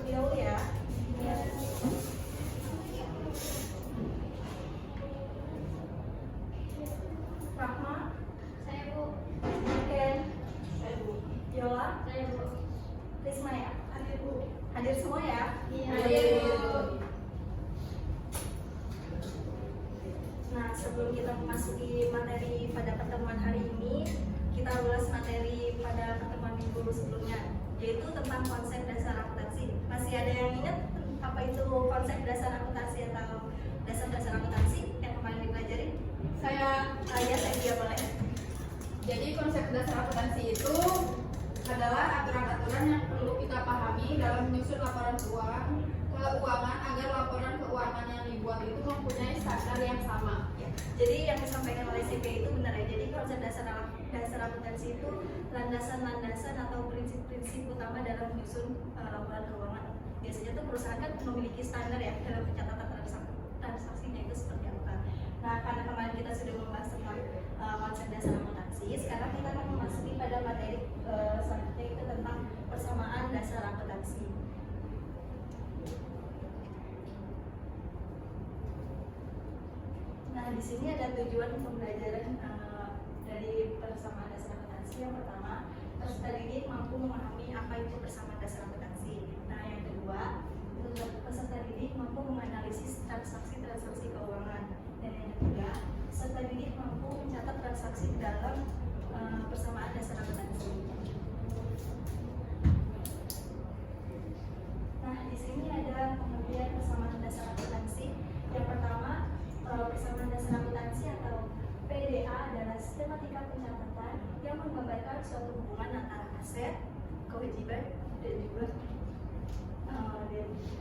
terlebih dahulu ya. Iya. Rahma, Saya Bu. Ken, Saya Bu. Yola, Saya Bu. Risma ya. Hadir Bu. Hadir semua ya. Iya. Nah, sebelum kita memasuki materi pada pertemuan hari ini, kita ulas materi pada pertemuan minggu sebelumnya, yaitu tentang konsep dasar akuntansi. Masih ada yang ingat apa itu konsep dasar akuntansi atau dasar-dasar akuntansi yang kemarin dipelajari? Saya. Ya, saya boleh. Jadi konsep dasar akuntansi itu adalah aturan-aturan yang perlu kita pahami dalam menyusun laporan keuangan agar laporan keuangan yang dibuat itu mempunyai standar yang sama. Ya, jadi yang disampaikan oleh CP itu benar ya. Jadi konsep dasar akuntansi itu landasan-landasan atau prinsip-prinsip utama dalam menyusun laporan keuangan. Biasanya tuh perusahaan kan memiliki standar ya dalam pencatatan transaksinya itu seperti apa. Nah, karena kemarin kita sudah membahas tentang konsep dasar akuntansi, sekarang kita akan memasuki pada materi selanjutnya itu tentang persamaan dasar akuntansi. Nah, di sini ada tujuan pembelajaran dari persamaan dasar akuntansi. Yang pertama, peserta didik mampu memahami apa itu persamaan dasar akuntansi. Nah, yang kedua, peserta didik mampu menganalisis transaksi-transaksi keuangan. Dan yang ketiga, peserta didik mampu mencatat transaksi dalam persamaan dasar akuntansi. Nah, di sini ada pengertian persamaan dasar akuntansi. Yang pertama, persamaan dasar akuntansi atau PDA adalah sistematika pencatatan yang menggambarkan suatu hubungan antara aset, kewajiban, dan juga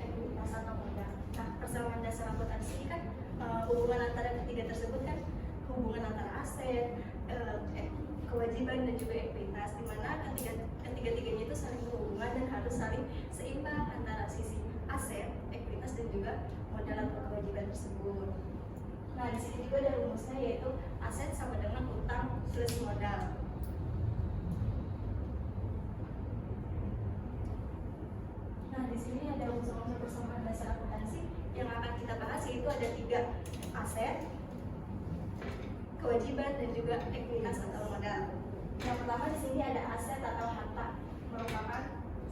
ekuitas atau modal. Nah, persamaan dasar akuntansi ini kan hubungan antara ketiga tersebut kan hubungan antara aset, kewajiban dan juga ekuitas, di mana ketiga-tiganya itu saling berhubungan dan harus saling seimbang antara sisi aset, ekuitas dan juga modal atau kewajiban tersebut. Nah, di sini juga ada rumusnya, yaitu aset sama dengan utang plus modal. Nah, di sini ada unsur-unsur persamaan dasar akuntansi yang akan kita bahas, yaitu ada 3: aset, kewajiban, dan juga ekuitas atau modal. Yang pertama di sini ada aset atau harta, merupakan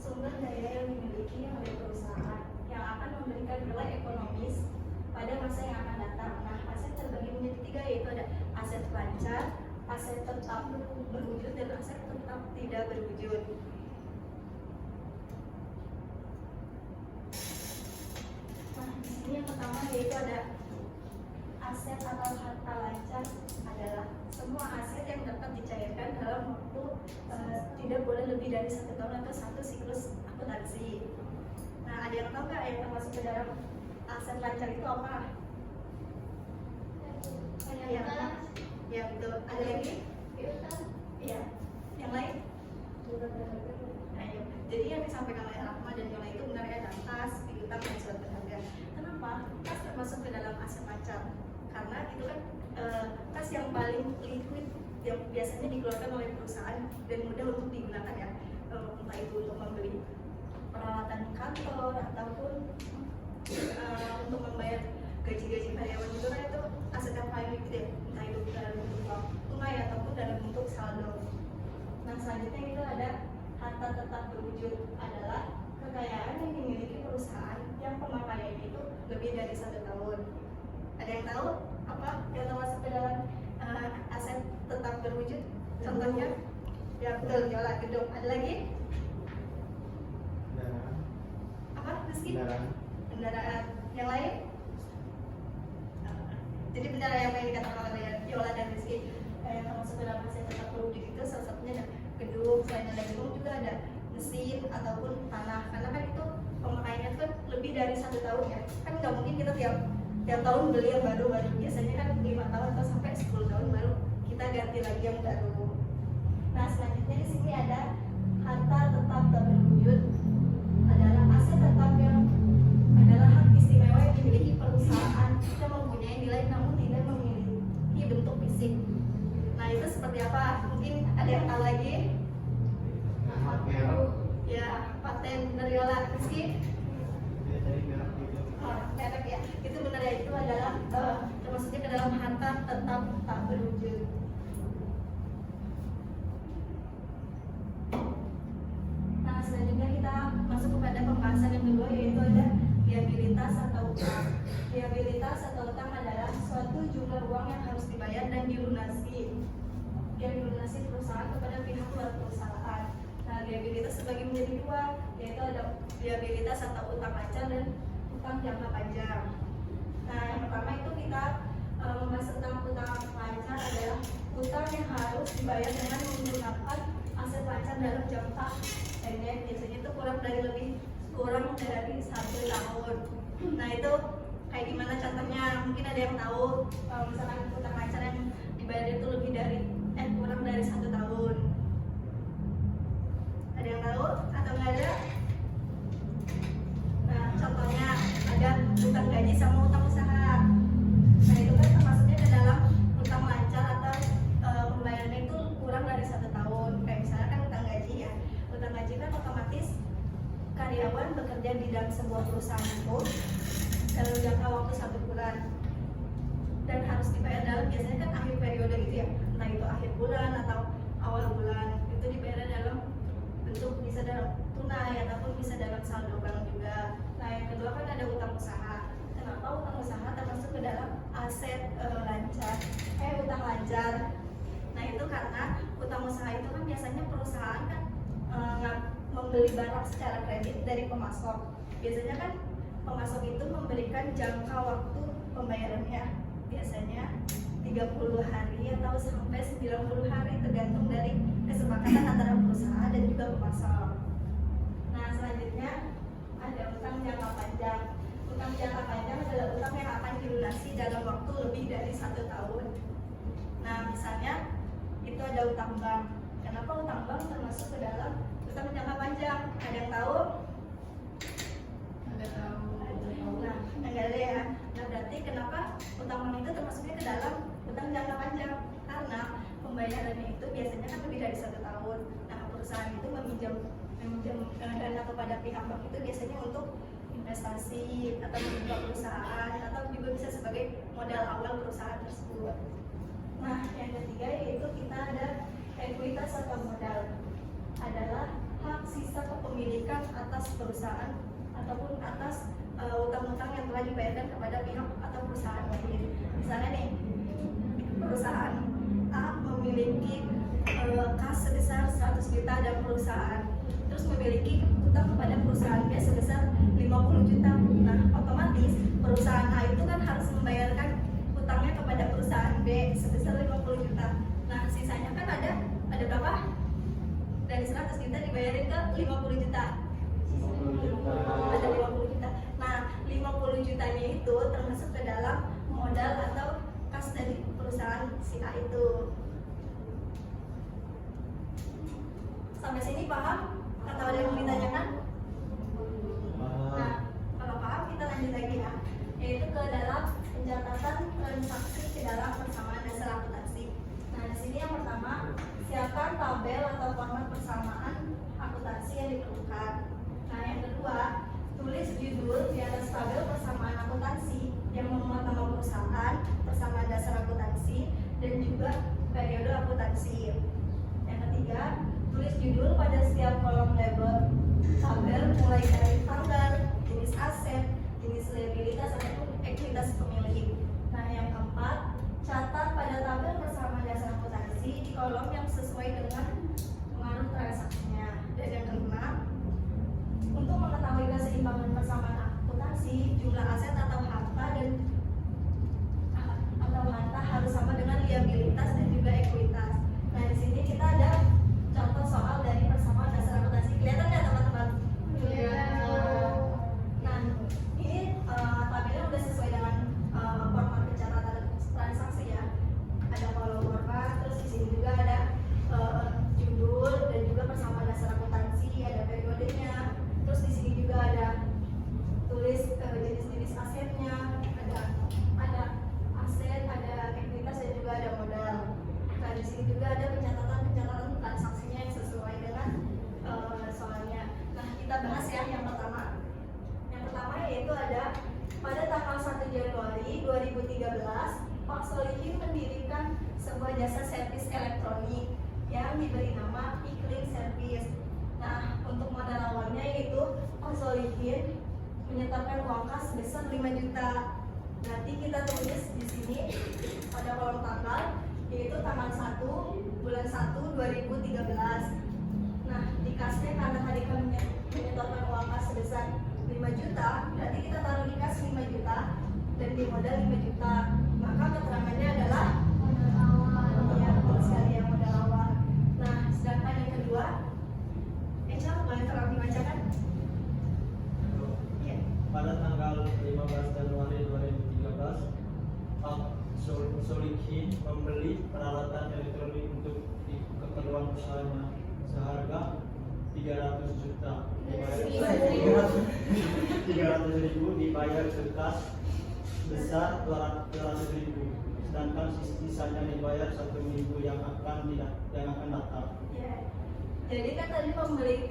sumber daya yang dimiliki oleh perusahaan yang akan memberikan nilai ekonomis pada masa yang akan datang. Nah, aset terbagi menjadi 3, yaitu ada aset lancar, aset tetap berwujud, dan aset tetap tidak berwujud. Nah, di sini yang pertama yaitu ada aset atau harta lancar adalah semua aset yang dapat dicairkan dalam waktu tidak boleh lebih dari 1 tahun atau 1 siklus akuntansi. Nah, ada yang tahu nggak yang termasuk ke dalam aset lancar itu apa? Ya, ya betul. Ada lagi? Iya. Yang lain? Nah, ya. Jadi yang disampaikan oleh Rahma dan Yola itu benar ya, ada tas, piutang, dan surat berharga. Kenapa? Tas termasuk ke dalam aset lancar. Karena itu kan tas yang paling liquid yang biasanya dikeluarkan oleh perusahaan dan mudah untuk digunakan ya, entah itu untuk membeli peralatan kantor ataupun untuk membayar gaji-gaji karyawan itu kan itu aset yang paling liquid ya, entah itu dalam bentuk uang tunai ataupun dalam bentuk saldo. Nah, selanjutnya itu ada harta tetap berwujud, adalah kekayaan yang dimiliki perusahaan yang pemakaiannya itu lebih dari 1 tahun. Ada yang tahu apa yang termasuk ke dalam aset tetap berwujud? Contohnya? Ya betul, Yola, gedung. Ada lagi? Kendaraan. Apa? Rizky? Kendaraan. Kendaraan. Yang lain? Jadi benar yang dikatakan oleh Yola dan Rizky, yang termasuk ke dalam aset tetap berwujud itu salah satunya ada gedung. Selain ada gedung juga ada mesin ataupun tanah, karena kan itu pemakaiannya kan lebih dari 1 tahun ya. Kan nggak mungkin kita tiap tahun beli yang baru, biasanya kan 5 tahun atau sampai 10 tahun baru kita ganti lagi yang baru. Nah, selanjutnya di sini ada harta tetap tak berwujud, adalah aset tetap yang adalah hak istimewa yang dimiliki perusahaan yang mempunyai nilai namun tidak memiliki bentuk fisik. Nah, itu seperti apa? Mungkin ada yang tahu lagi? Paten. Ya, paten dari Yola. Rizky? merek ya, itu benar ya, itu adalah termasuknya ke dalam harta tetap tak berwujud. Nah, selanjutnya kita masuk kepada pembahasan yang kedua, yaitu ada liabilitas atau utang. Liabilitas atau utang adalah suatu jumlah uang yang harus dibayar dan dilunasi perusahaan kepada pihak luar perusahaan. Nah, liabilitas terbagi menjadi dua, yaitu ada liabilitas atau utang lancar dan utang jangka panjang. Nah, yang pertama itu kita membahas tentang utang lancar adalah utang yang harus dibayar dengan menggunakan aset lancar dalam jangka pendek, biasanya itu kurang dari 1 tahun. Nah, itu kayak gimana contohnya? Mungkin ada yang tahu misalkan utang lancar yang dibayar itu kurang dari 1 tahun. Ada yang tahu atau nggak ada? Nah, contohnya ada utang gaji sama utang usaha. Nah, itu kan termasuknya ke dalam utang lancar atau pembayarannya itu kurang dari 1 tahun. Kayak misalnya kan utang gaji ya. Utang gaji kan otomatis karyawan bekerja di dalam sebuah perusahaan itu dalam jangka waktu 1 bulan dan harus dibayar dalam biasanya kan akhir periode gitu ya, entah itu akhir bulan atau awal bulan, itu dibayar dalam bentuk bisa dalam tunai ataupun bisa dalam saldo bank juga. Nah, yang kedua kan ada utang usaha. Kenapa utang usaha termasuk ke dalam aset utang lancar? Nah, itu karena utang usaha itu kan biasanya perusahaan kan membeli barang secara kredit dari pemasok. Biasanya kan pemasok itu memberikan jangka waktu pembayarannya, biasanya 30 hari atau sampai 90 hari tergantung dari kesepakatan antara perusahaan dan juga pemasok. Nah, selanjutnya ada utang jangka panjang. Utang jangka panjang adalah utang yang akan dilunasi dalam waktu lebih dari 1 tahun. Nah, misalnya itu ada utang bank. Kenapa utang bank termasuk ke dalam utang jangka panjang? Ada yang tahu? Ada tahu. Nah, enggak ada ya. Nah, berarti kenapa utang bank itu termasuknya ke dalam utang jangka panjang? Karena pembayarannya itu biasanya kan lebih dari 1 tahun. Nah, perusahaan itu meminjam dana kepada pihak bank itu biasanya untuk investasi atau membuka perusahaan atau juga bisa sebagai modal awal perusahaan tersebut. Nah, yang ketiga yaitu kita ada ekuitas atau modal, adalah hak sisa kepemilikan atas perusahaan ataupun atas utang-utang yang telah dibayarkan kepada pihak atau perusahaan lain. Misalnya nih, perusahaan A memiliki kas sebesar 100 juta dan perusahaan terus memiliki utang kepada perusahaan B sebesar 50 juta. Nah, otomatis perusahaan A itu kan harus membayarkan utangnya kepada perusahaan B sebesar 50 juta. Nah, sisanya kan ada berapa? Dari 100 juta dibayarin ke 50 juta. Ada 50 juta. Nah, 50 jutanya itu termasuk ke dalam modal atau kas dari perusahaan si A itu. Sampai sini paham? Atau ada yang mau ditanyakan? Nah, kalau paham kita lanjut lagi ya, yaitu ke dalam pencatatan transaksi ke dalam persamaan dasar akuntansi. Nah, di sini yang pertama, siapkan tabel atau format persamaan akuntansi yang diperlukan. Nah, yang kedua, tulis judul di atas tabel persamaan akuntansi yang memuat nama perusahaan, persamaan dasar akuntansi, dan juga periode akuntansi. Yang ketiga, tulis judul pada setiap kolom label tabel mulai dari tanggal, jenis aset, jenis liabilitas ataupun ekuitas pemilik. Nah, yang keempat, catat pada tabel persamaan dasar akuntansi di kolom yang sesuai dengan pengaruh transaksinya. Dan yang kelima, untuk mengetahui keseimbangan persamaan akuntansi, jumlah aset atau harta harus sama dengan liabilitas dan juga ekuitas. Nah, di sini kita ada contoh soal dari persamaan dasar akuntansi. Kelihatan nggak teman-teman? Iya. Nah, ini tabelnya udah sesuai dengan format pencatatan transaksi ya. Ada kolom format, terus di sini juga ada judul dan juga persamaan dasar akuntansi, ada periodenya. Terus di sini juga ada tulis jenis-jenis asetnya, ada aset, ada ekuitas dan juga ada modal. Nah, di sini juga ada pencatatan transaksinya yang sesuai dengan soalnya. Nah, kita bahas ya yang pertama. Yang pertama yaitu ada 2013, Pak Solihin mendirikan sebuah jasa servis elektronik yang diberi nama Iklim Service. Nah, untuk modal awalnya yaitu Pak Solihin menyetorkan uang kas sebesar 5 juta. Nanti kita tulis di sini pada kolom tanggal, yaitu tanggal 1 bulan 1 2013. Nah, di kasnya karena tadi kami menyetorkan uang kas sebesar 5 juta, berarti kita taruh di kas 5 juta dan di modal 5 juta. Maka keterangannya adalah modal awal. Ya, betul sekali yang modal awal. Nah, sedangkan yang kedua, Echa boleh tolong dibacakan? Ya. Pada tanggal 15 Januari 2013, Pak Solihin membeli peralatan elektronik untuk keperluan usahanya seharga 300 juta. 300 ribu dibayar ke kas besar 200 ribu, sedangkan sisanya dibayar 1 minggu yang akan datang. Ya. Jadi kan tadi membeli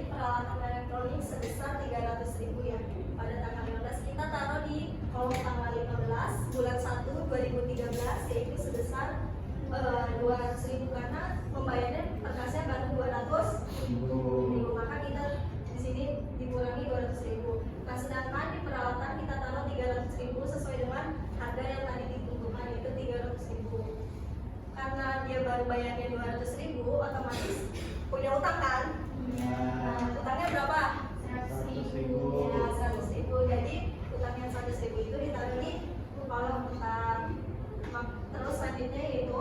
peralatan elektronik sebesar 300 ribu ya. Pada tanggal 15 kita taruh di kolom tanggal 15 bulan 1 2013, yaitu sebesar 200 ribu karena membayarnya perkasnya baru 200 ribu. Maka kita di sini dikurangi 200 ribu. Nah, sedangkan di peralatan kita taruh 300 ribu sesuai dengan harga yang tadi ditentukan, yaitu 300 ribu. Karena dia baru bayarnya 200 ribu, otomatis punya utang kan? Nah, utangnya berapa? 100 ribu. Ya, 100 ribu. Jadi utangnya 100 ribu itu ditaruh di kolom utang. Terus selanjutnya yaitu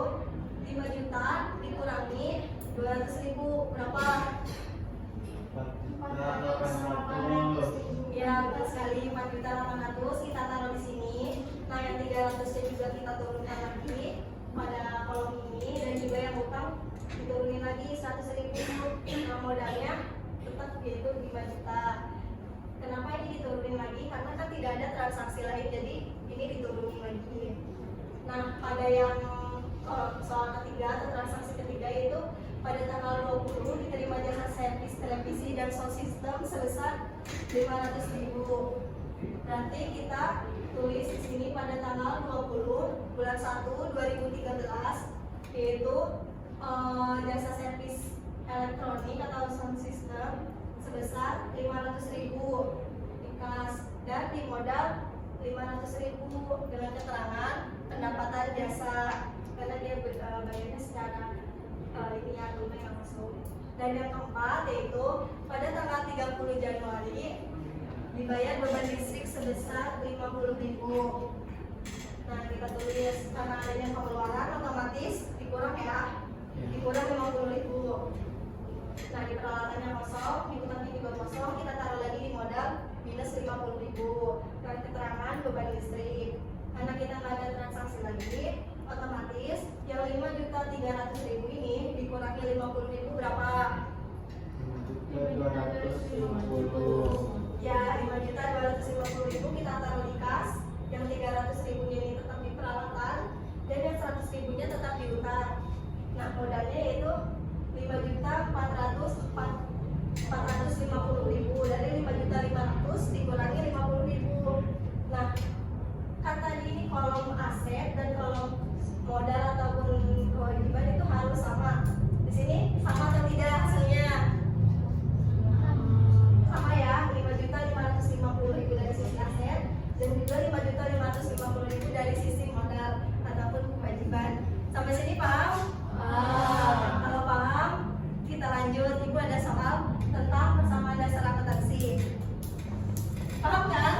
5 juta dikurangi 200 ribu berapa? 400. Ya, betul sekali, 4.800.000 kita taruh di sini. Nah, yang 300 juga kita turunkan lagi pada kolom ini, dan juga yang utang diturunin lagi 100.000. Nah, modalnya tetap yaitu 5 juta. Kenapa ini diturunin lagi? Karena kan tidak ada transaksi lain, jadi ini diturunin lagi. Nah, pada yang soal ketiga atau transaksi ketiga itu pada tanggal 20 diterima jasa servis televisi dan sound system sebesar 500.000. Nanti kita tulis di sini pada tanggal 20 bulan 1 2013, yaitu jasa servis elektronik atau sound system sebesar 500.000 di kas dan di modal 500.000 dengan keterangan pendapatan jasa, karena dia bayarnya secara ini ya tunai langsung. Dan yang keempat yaitu pada tanggal 30 Januari dibayar beban listrik sebesar 50.000. Nah, kita tulis karena adanya pengeluaran otomatis dikurang ya, dikurang 50.000. Nah, di peralatannya kosong, di utangnya juga kosong, kita taruh lagi di modal minus 50.000 dan keterangan beban listrik. Karena kita nggak ada transaksi lagi, otomatis yang 5.300.000 ini dikurangi 50.000 berapa? 5.250.000. Ya, 5.250.000 kita taruh di kas, yang 300.000 ini tetap di peralatan, dan yang 100.000-nya tetap di utang. Nah, modalnya yaitu 5.450.000. Dari 5.500.000 dikurangi 50.000. Nah, kan tadi ini kolom aset dan kolom modal ataupun kewajiban itu harus sama. Di sini sama atau tidak hasilnya? Sama ya, 5.550.000 dari sisi aset dan juga 5.550.000 dari sisi modal ataupun kewajiban. Sampai sini paham? Kalau paham, kita lanjut. Ibu ada soal tentang persamaan dasar akuntansi. Paham kan?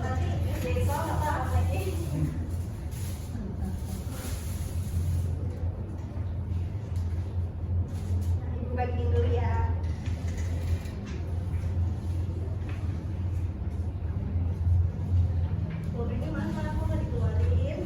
Nanti besok nggak paham lagi. Nah, ibu bagiin dulu ya. Mobilnya mana? Aku nggak dikeluarin.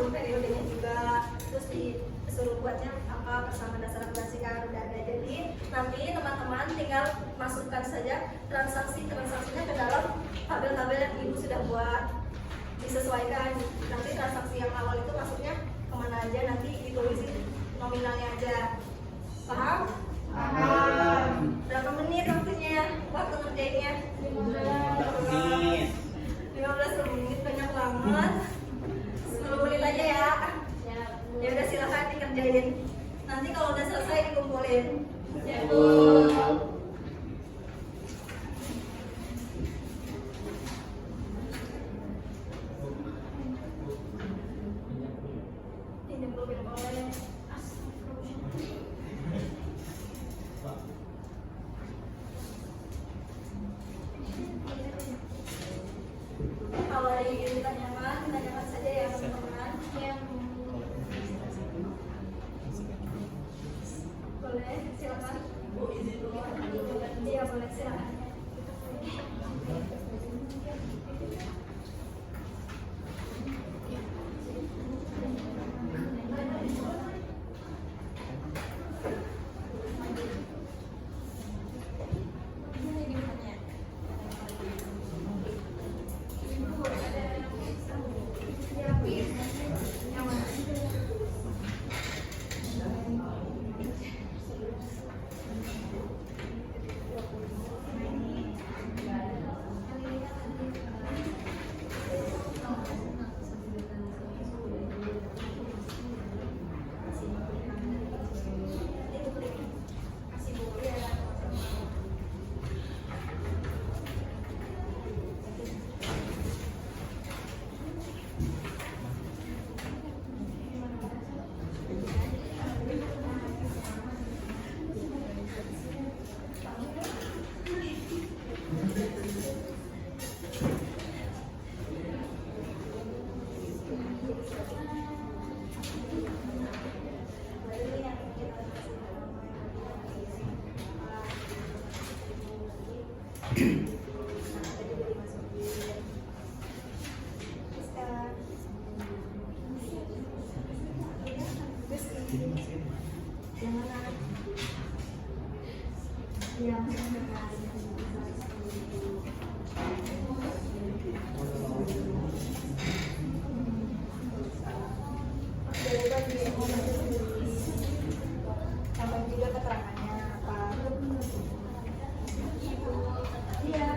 dihitung periodenya juga, terus disuruh buatnya apa persamaan dasar akuntansi kan udah ada. Jadi nanti teman-teman tinggal masukkan saja transaksinya ke dalam tabel-tabel yang ibu sudah buat, disesuaikan. Nanti transaksi yang awal itu masuknya kemana aja, nanti ditulisin nominalnya aja. Paham? Paham. Berapa menit waktunya waktu ngerjainnya? 15 menit, banyak banget. 10 menit aja ya. Ya udah silakan dikerjain. Nanti kalau udah selesai dikumpulin. Ya, Bu. Ini belum boleh. Kalau ada yang ditanyakan saja ya teman-teman. Yang boleh silakan. Iya boleh silakan. Tambah juga keterangannya apa? Iya.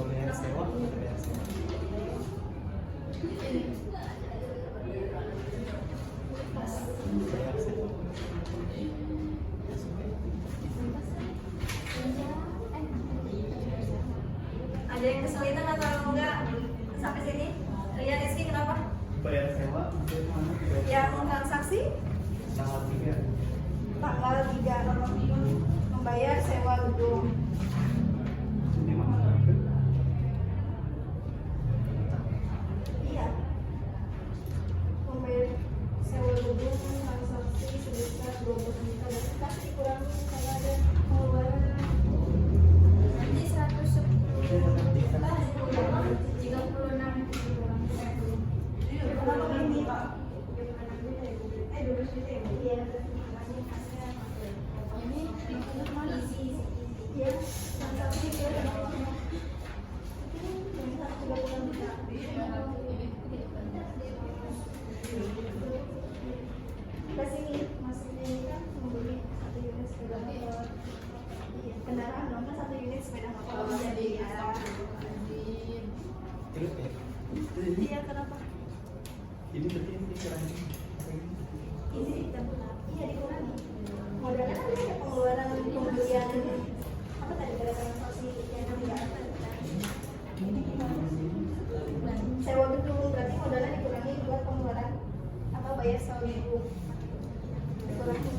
Bayar sewa, bayar sewa. Bayar sewa. Ada yang kesulitan atau enggak sampai sini? Rian, Rizky kenapa? Bayar sewa. Yang transaksi Tanggal 3. tanggal 3 membayar sewa gedung. Iya. Membayar sewa gedung transaksi sebesar 20 juta. Berarti kasih dikurangi kalau ada pengeluaran. Nanti 110 juta 36. Iya, transaksi dia ada nomornya. Ini 130 juta. Ke sini, maksudnya ini kan membeli 1 unit sepeda motor. Iya, kendaraan dong kan 1 unit sepeda motor. Jadi ya. Terus ya. Iya, kenapa? Jadi berarti ini dikurangi. Ini iya dikurangi. Modalnya kan ada pengeluaran pembelian apa tadi ada transaksi yang tidak ada. Sewa gedung berarti modalnya dikurangi buat pengeluaran apa bayar sewa gedung. Dikurangi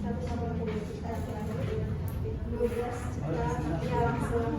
180 juta kurang lebih 12 juta ya langsung.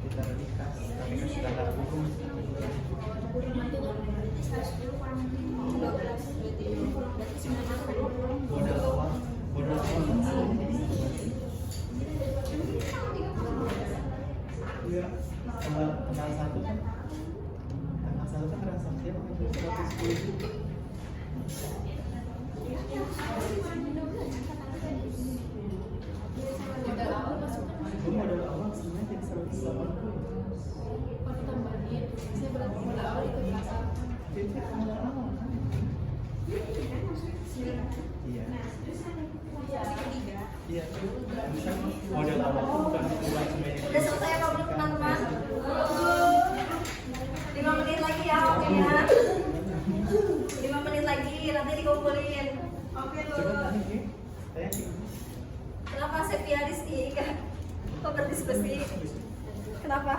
Kita nikah, tapi kan sudah ada hukum. Modal awal. Iya, tanggal 1 kan. Tanggal 1 kan transaksi apa? 110 juta. Modal awal sebenarnya jadi 180. Itu modal awal kan? Iya. Iya. Bisa modal awal itu bukan uang sebanyak. Udah selesai apa belum teman-teman? 5 menit lagi ya, oke ya. 5 menit lagi, nanti dikumpulin. Oke Coba tuh. tanya Ki. Tanya Ki. Kenapa Sepia Rizky kan? Kok berdiskusi? Kenapa?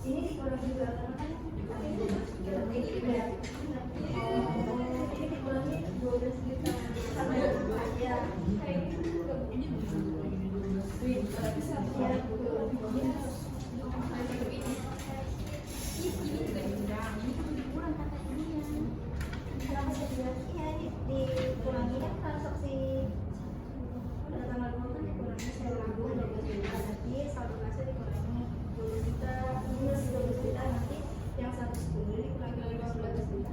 Ini dikurangi juga karena kan ini dibayar. Ini dikurangi 12 juta. Sama ya. Ya. Kenapa saya bilang iya dikurangi kan transaksi pada tanggal 2 kan dikurangi sewa gedung 12 juta nanti saldo kasnya dikurangi 12 juta minus 12 juta nanti yang 110 dikurangi 15 juta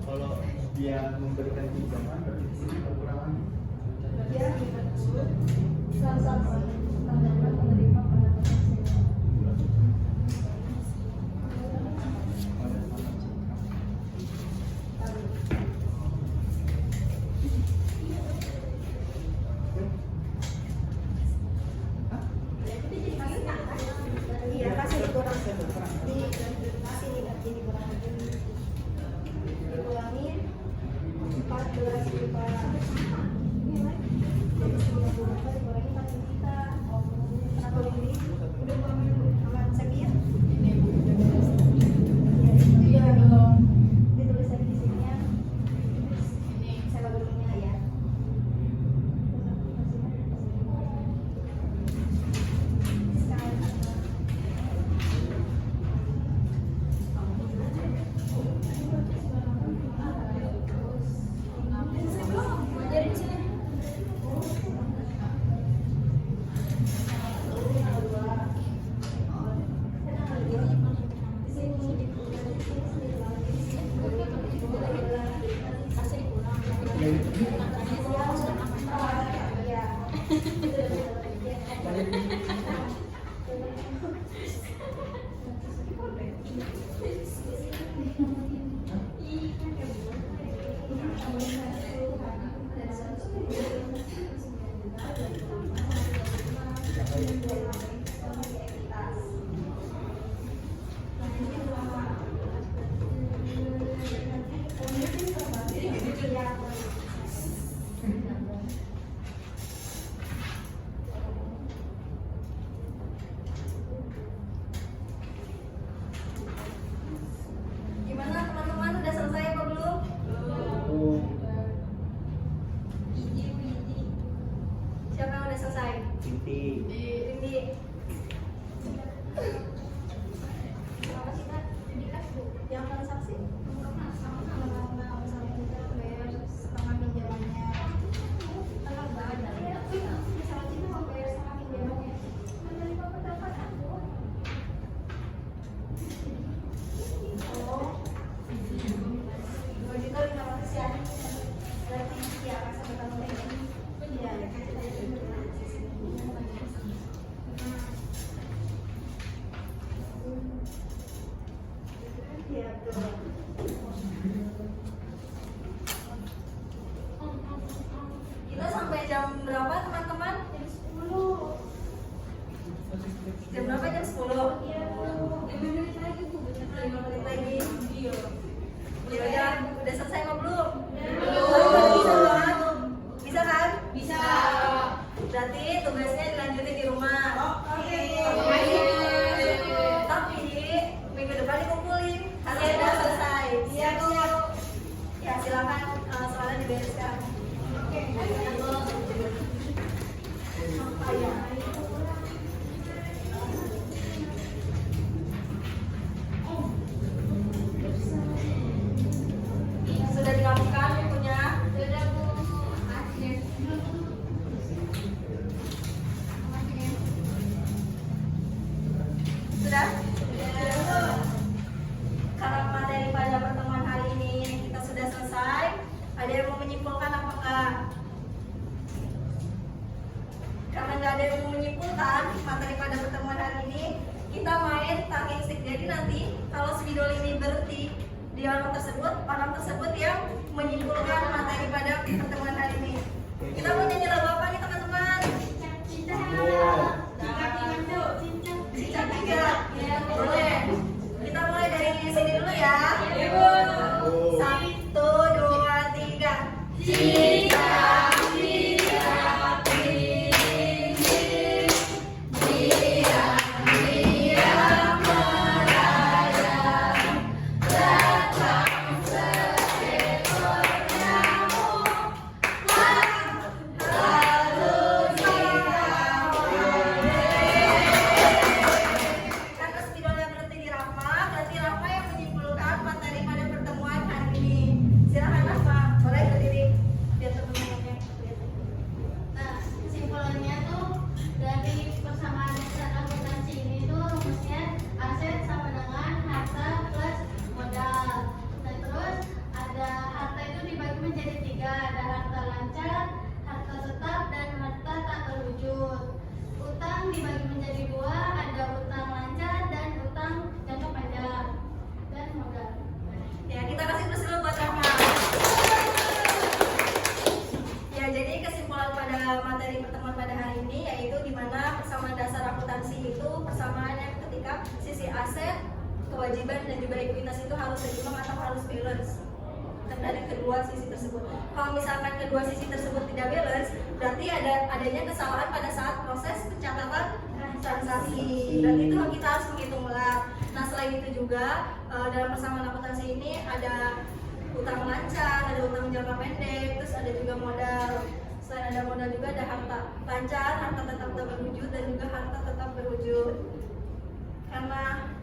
Kalau dia memberikan pinjaman berarti di sini kekurangan. ya transaksi tanggapan penerima pada transaksi iya kasih dikurangi di sini nanti dikurangi dikurangi 14 juta jadi 90 juta dikurangi 4 juta kenapa begini aman Sepia ya belum ditulis lagi di sini ya sewa gedungnya ya selesai. Inti. Ini apa sih Kak? Yang transaksi? Nama kita bayar setengah pinjamannya. Tenang banget. Misalnya kita mau bayar setengah pinjamannya. Dari Bapak dapat aku. Oh. 2.500.000 ya. Berarti ya sampai tahun ini. Iya. Iya betul. Kita sampai jam berapa teman-teman? Jam 10. Jam berapa? Jam 10? Iya. 5 menit lagi Bu. 5 menit lagi. Iya. Ya udah selesai apa belum? Belum. Bisa kan? Bisa kan? Bisa. Berarti tugasnya dilanjutin di rumah. Oke. Tapi minggu depan dikumpulin. Hasilnya udah selesai. Siap. Ya silakan soalnya dibereskan. Oke. Sudah dirapikan bukunya? Sudah Bu. Sudah? Karena materi pada pertemuan hari ini kita sudah selesai, ada yang mau menyimpulkan apakah? Karena nggak ada yang mau menyimpulkan materi pada pertemuan hari ini, kita main talking stick. Jadi nanti kalau spidol ini berhenti di orang tersebut yang menyimpulkan materi pada pertemuan hari ini. Kita mau nyanyi lagu apa nih teman-teman? Cincang tiga. Boleh. Kita mulai dari sini dulu ya. Ibu. 1, 2, 3. Cincang tiga tinggi, diam-diam merayap, datang seekor nyamuk, lalu karena spidolnya berhenti di Rahma, berarti Rahma yang menyimpulkan materi pada pertemuan hari ini. Silakan Rahma, boleh berdiri biar teman-temannya lihat. Nah, kesimpulannya tuh dari persamaan dasar akuntansi ini tuh rumusnya aset sama dengan harta plus modal. Nah, terus ada harta itu dibagi menjadi 3, ada harta lancar, harta tetap, dan harta tak terwujud. Utang dibagi menjadi 2, ada utang lancar dan utang jangka panjang dan modal. Ya, kita kasih plus dulu buat Rahma. Ya, jadi kesimpulan pada materi pertemuan pada hari ini yaitu di mana persamaan dasar akuntansi itu persamaan yang ketika sisi aset, kewajiban dan juga ekuitas itu harus seimbang atau harus balance dari kedua sisi tersebut. Kalau misalkan kedua sisi tersebut tidak balance, berarti adanya kesalahan pada saat proses pencatatan transaksi. Dan itu kita harus menghitung ulang. Nah, selain itu juga dalam persamaan akuntansi ini ada utang lancar, ada utang jangka pendek, terus ada juga modal. Selain ada modal juga ada harta lancar, harta tetap berwujud, dan juga harta tetap berwujud. Karena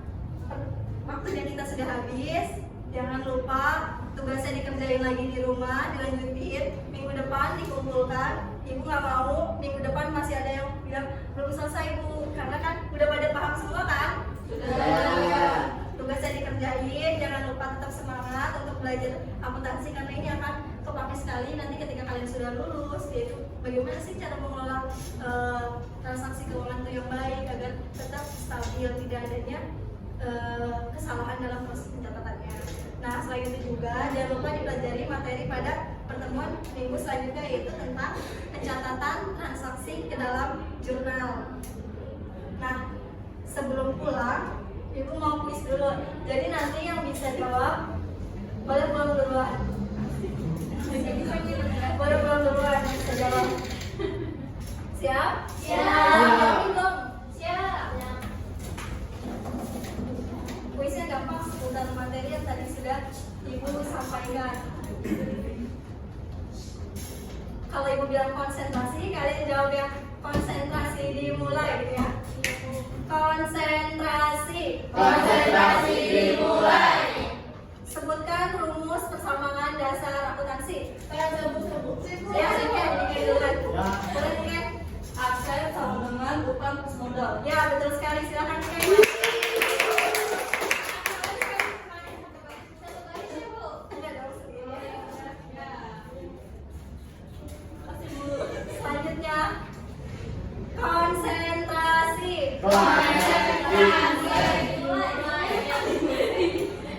waktunya kita sudah habis, jangan lupa tugasnya dikerjain lagi di rumah, dilanjutin. Minggu depan dikumpulkan. Ibu nggak mau minggu depan masih ada yang bilang belum selesai Bu, karena kan udah pada paham semua kan? Sudah. Tugasnya dikerjain, jangan lupa tetap semangat untuk belajar akuntansi karena ini akan kepake sekali nanti ketika kalian sudah lulus, yaitu bagaimana sih cara mengelola transaksi keuangan itu yang baik agar tetap stabil, tidak adanya kesalahan dalam proses pencatatannya. Nah, selain itu juga jangan lupa dipelajari materi pada pertemuan minggu selanjutnya, yaitu tentang pencatatan transaksi ke dalam jurnal. Nah, sebelum pulang Ibu mau kuis dulu, jadi nanti yang bisa jawab boleh pulang duluan. Boleh pulang duluan yang bisa jawab. Siap? Siap. Belum? Siap. Kuisnya gampang seputar materi yang tadi sudah Ibu sampaikan. Kalau Ibu bilang konsentrasi, kalian jawab ya. Konsentrasi dimulai gitu ya. Konsentrasi. Konsentrasi dimulai. Sebutkan rumus persamaan dasar akuntansi. Saya sebut-sebut. Ya, ini duluan. Ya. Boleh nih, Aset sama dengan utang plus modal. ya betul sekali, silakan Ken. Selanjutnya konsentrasi.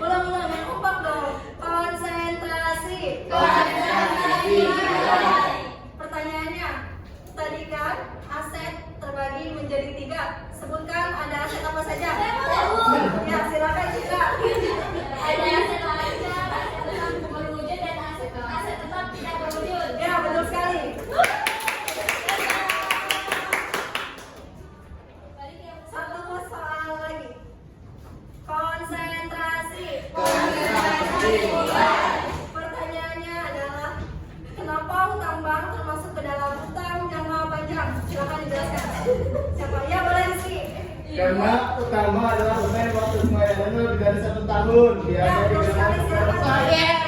Ulang-ulang yang kompak dong. Konsentrasi. Pertanyaannya, tadi kan aset terbagi menjadi 3. Sebutkan ada aset apa saja. Ya, silakan Citra. Ada aset wajar, aset tetap berwujud, dan aset tetap tidak berwujud. Ya, betul sekali. Satu soal lagi. Konsentrasi. Pertanyaannya adalah, kenapa hutang bank termasuk ke dalam hutang jangka panjang? Silakan dijelaskan. Siapa? Ya, boleh Rizky. Karena utama adalah utang yang waktu pembayarannya lebih dari 1 tahun. Ya, betul sekali. Silakan.